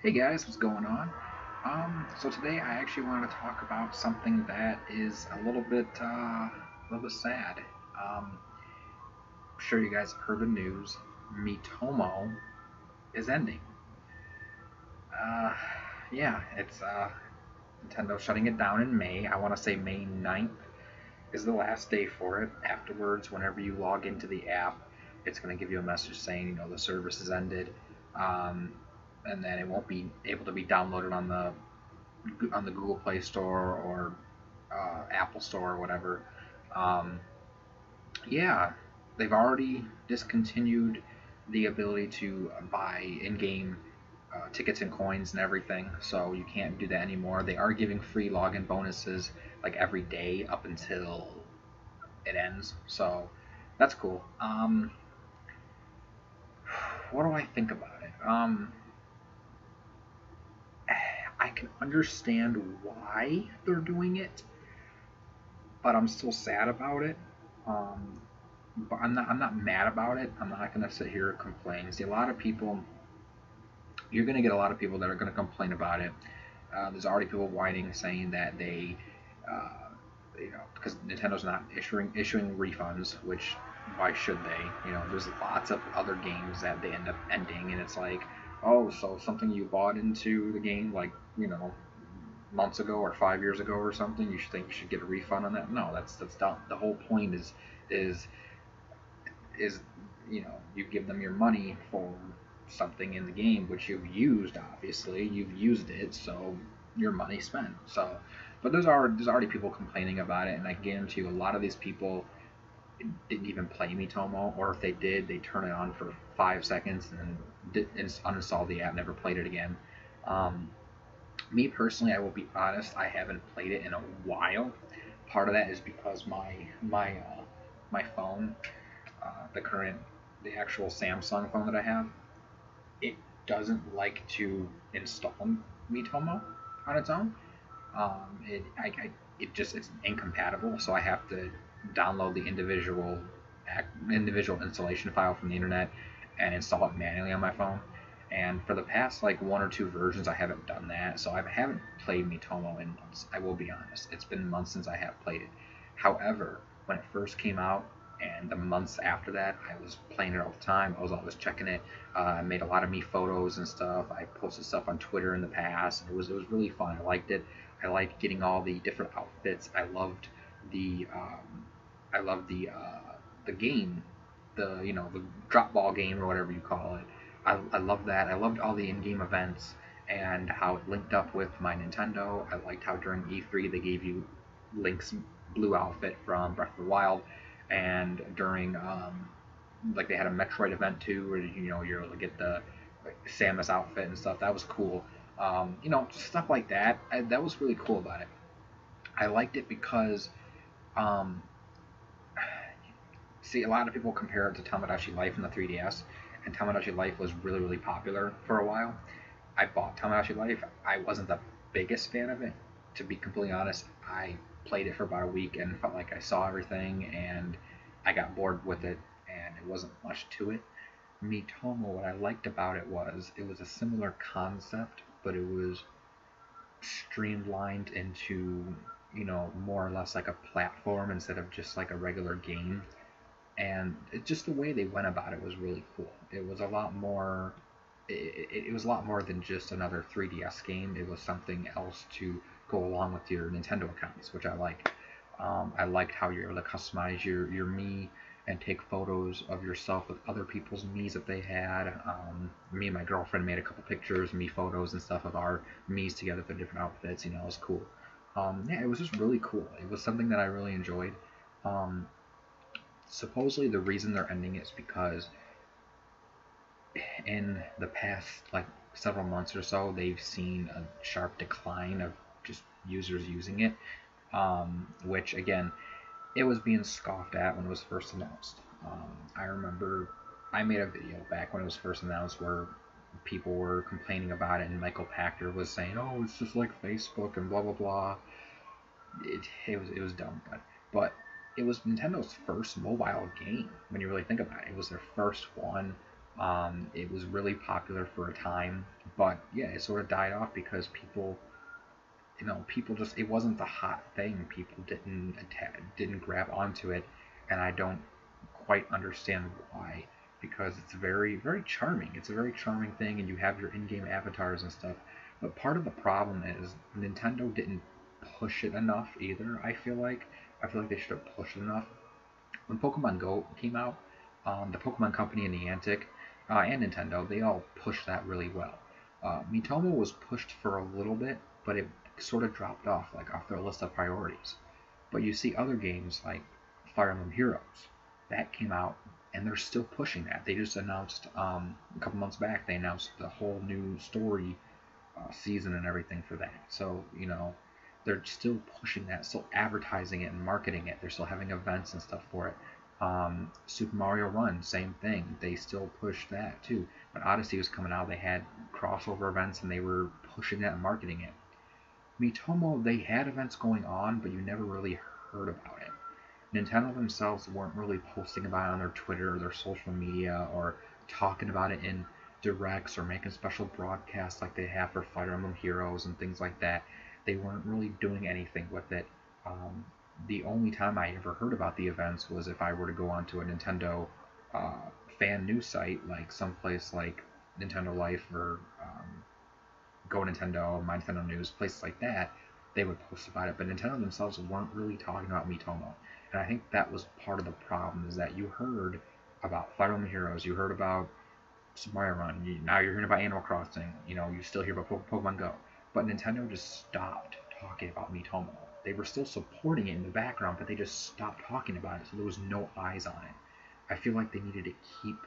Hey guys, what's going on? So today I actually want to talk about something that is a little bit sad. I'm sure you guys have heard the news. Miitomo is ending. Uh, yeah, it's Nintendo shutting it down in May. I want to say May 9th is the last day for it. Afterwards, whenever you log into the app, it's going to give you a message saying, the service has ended, um, and then it won't be able to be downloaded on the Google Play Store or Apple Store or whatever. Um, yeah, they've already discontinued the ability to buy in-game tickets and coins and everything, so you can't do that anymore. They are giving free login bonuses like every day up until it ends, so that's cool. What do I think about it? I can understand why they're doing it, but I'm still sad about it. Um, but I'm not mad about it. I'm not gonna sit here and complain. See, a lot of people, you're gonna get a lot of people that are gonna complain about it. There's already people whining, saying that uh, because Nintendo's not issuing refunds, which why should they? There's lots of other games that they end up ending, and it's like, oh, so something you bought into the game like months ago or 5 years ago or something, you should think you should get a refund on that. No, that's dumb. The whole point is is you give them your money for something in the game which you've used. Obviously you've used it, so your money spent. So but there's already people complaining about it, and I guarantee you a lot of these people didn't even play Miitomo, or if they did, they turn it on for 5 seconds and uninstall the app, never played it again. um, Me personally, I will be honest, I haven't played it in a while. Part of that is because my phone, the current, the actual Samsung phone that I have, it doesn't like to install Miitomo on its own. It's incompatible, so I have to download the individual installation file from the internet and install it manually on my phone. And for the past like one or two versions, I haven't done that, so I haven't played Miitomo in months. I will be honest; it's been months since I have played it. However, when it first came out, and the months after that, I was playing it all the time. I was always checking it. I made a lot of me photos and stuff. I posted stuff on Twitter in the past, and it was really fun. I liked it. I liked getting all the different outfits. The I loved the game, the drop ball game or whatever you call it. I loved that. I loved all the in-game events and how it linked up with my Nintendo. I liked how during E3 they gave you Link's blue outfit from Breath of the Wild, and during like they had a Metroid event too, where you're able to get the like Samus outfit and stuff. That was cool. Just stuff like that. That was really cool about it. I liked it because um, see, a lot of people compare it to Tamagotchi Life in the 3DS, and Tamagotchi Life was really, really popular for a while. I bought Tamagotchi Life. I wasn't the biggest fan of it, to be completely honest. I played it for about a week and felt like I saw everything, and I got bored with it, and it wasn't much to it. Miitomo, what I liked about it was a similar concept, but it was streamlined into, more or less like a platform instead of just like a regular game. And just the way they went about it was really cool. It was a lot more. It was a lot more than just another 3DS game. It was something else to go along with your Nintendo accounts, which I like. I liked how you're able to customize your Mii and take photos of yourself with other people's Mii's that they had. Me and my girlfriend made a couple pictures, Mii photos and stuff of our Mii's together for different outfits. It was cool. Yeah, it was just really cool. It was something that I really enjoyed. Um, Supposedly the reason they're ending it is because in the past like several months or so they've seen a sharp decline of just users using it, which again, it was being scoffed at when it was first announced. I remember I made a video back when it was first announced where people were complaining about it, and Michael Pachter was saying, "Oh, it's just like Facebook and blah blah blah." It was dumb, but it was Nintendo's first mobile game when you really think about it. It was their first one. It was really popular for a time, But yeah, it sort of died off because people, people just, it wasn't the hot thing. People didn't grab onto it, and I don't quite understand why. Because it's very charming. It's a very charming thing, and you have your in-game avatars and stuff. But part of the problem is Nintendo didn't push it enough either. I feel like they should have pushed it enough. When Pokemon Go came out, the Pokemon Company and Niantic and Nintendo, they all pushed that really well. Miitomo was pushed for a little bit, but it sort of dropped off, like off their list of priorities. But you see other games like Fire Emblem Heroes that came out, and they're still pushing that. They just announced a couple months back. They announced the whole new story season and everything for that. So they're still pushing that, still advertising it and marketing it. They're still having events and stuff for it. Super Mario Run, same thing. They still push that too. When Odyssey was coming out, they had crossover events and they were pushing that and marketing it. Miitomo, they had events going on, but you never really heard about it. Nintendo themselves weren't really posting about it on their Twitter or their social media or talking about it in directs or making special broadcasts like they have for Fire Emblem Heroes and things like that. They weren't really doing anything with it. Um, the only time I ever heard about the events was if I were to go onto a Nintendo uh, fan news site, like someplace like Nintendo Life or Go Nintendo, My Nintendo News, places like that, they would post about it. But Nintendo themselves weren't really talking about Miitomo. And I think that was part of the problem, is that you heard about Fire Emblem Heroes, you heard about Super Mario Run, now you're hearing about Animal Crossing, you still hear about Pokemon Go. But Nintendo just stopped talking about Miitomo. They were still supporting it in the background, but they just stopped talking about it, so there was no eyes on it. I feel like they needed to keep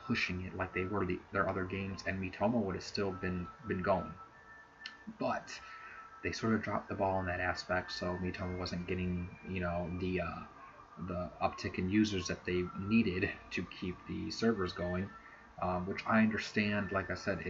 pushing it like they were their other games, and Miitomo would have still been going. But they sort of dropped the ball in that aspect, so Miitomo wasn't getting the uptick in users that they needed to keep the servers going, which I understand. Like I said,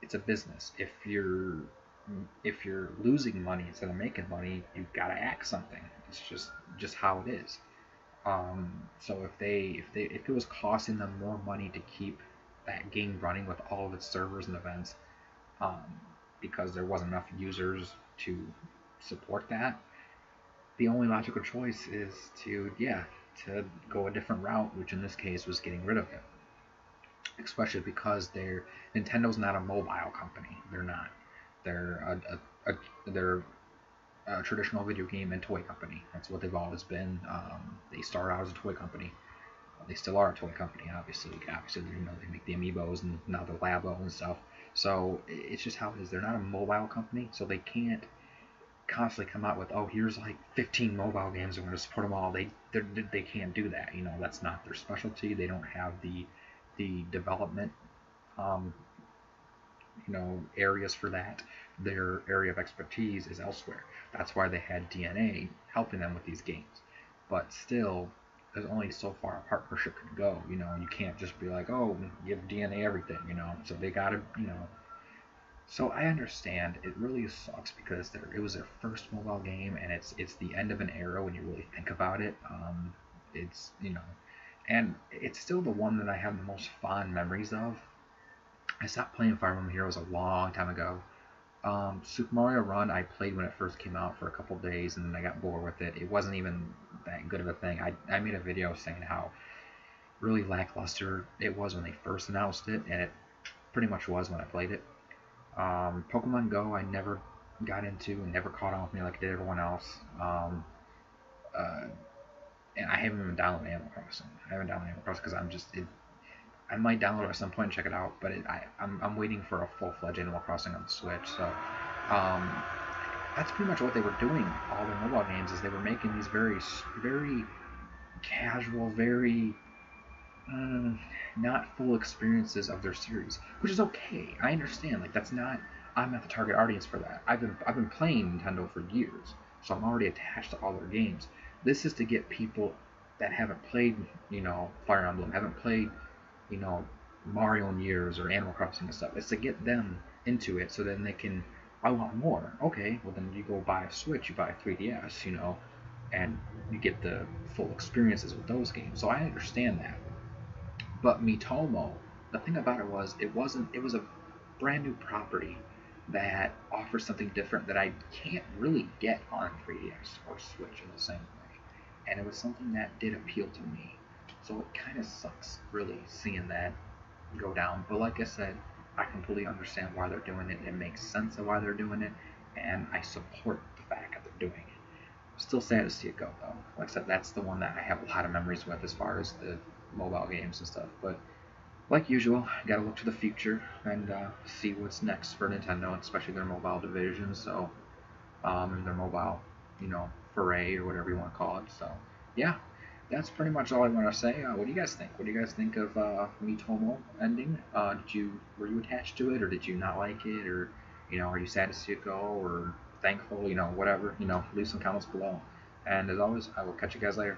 it's a business. If you're losing money instead of making money, you've got to act something. It's just how it is. So if it was costing them more money to keep that game running with all of its servers and events, um, because there wasn't enough users to support that, the only logical choice is to go a different route, which in this case was getting rid of it. Especially because Nintendo's not a mobile company. They're not. They're they're a traditional video game and toy company. That's what they've always been. They started out as a toy company. They still are a toy company, obviously. Obviously, they make the amiibos and now the Labo and stuff. So it's just how it is. They're not a mobile company, so they can't constantly come out with, oh, here's like 15 mobile games, and we're going to support them all. They can't do that. That's not their specialty. They don't have the development um, areas for that. Their area of expertise is elsewhere. That's why they had DNA helping them with these games. But still, there's only so far a partnership could go. You can't just be like, oh, give DNA everything. So they gotta. So I understand it really sucks because it was their first mobile game, and it's the end of an era when you really think about it. It's and it's still the one that I have the most fond memories of. I stopped playing Fire Emblem Heroes a long time ago. Super Mario Run I played when it first came out for a couple days, and then I got bored with it. It wasn't even that good of a thing. I made a video saying how really lackluster it was when they first announced it, and it pretty much was when I played it. Pokemon Go I never got into and never caught on with me like did everyone else. Uh, and I haven't even downloaded Animal Crossing. I haven't downloaded Animal Crossing because I might download it at some point and check it out, but I'm waiting for a full-fledged Animal Crossing on the Switch. So um, that's pretty much what they were doing. All their mobile games is they were making these very casual, very not full experiences of their series, which is okay. I understand. Like that's not. I'm not the target audience for that. I've been playing Nintendo for years, so I'm already attached to all their games. This is to get people that haven't played, Fire Emblem, haven't played, you know, Mario in years or Animal Crossing and stuff. It's to get them into it so then they can. I want more. Okay, well then you go buy a Switch, you buy a 3DS, and you get the full experiences with those games. So I understand that. But Miitomo, the thing about it was brand new property that offers something different that I can't really get on 3DS or Switch in the same way. And it was something that did appeal to me. So it kind of sucks, really, seeing that go down. But like I said, I completely understand why they're doing it. It makes sense of why they're doing it, and I support the fact that they're doing it. Still sad to see it go, though. Like I said, that's the one that I have a lot of memories with as far as the mobile games and stuff. But like usual, gotta look to the future and see what's next for Nintendo, especially their mobile division. So, their mobile, foray or whatever you want to call it. So, yeah, that's pretty much all I want to say. What do you guys think? What do you guys think of Miitomo ending? Were you attached to it, or did you not like it, or are you sad to see it go, or thankful? Whatever. Leave some comments below. And as always, I will catch you guys later.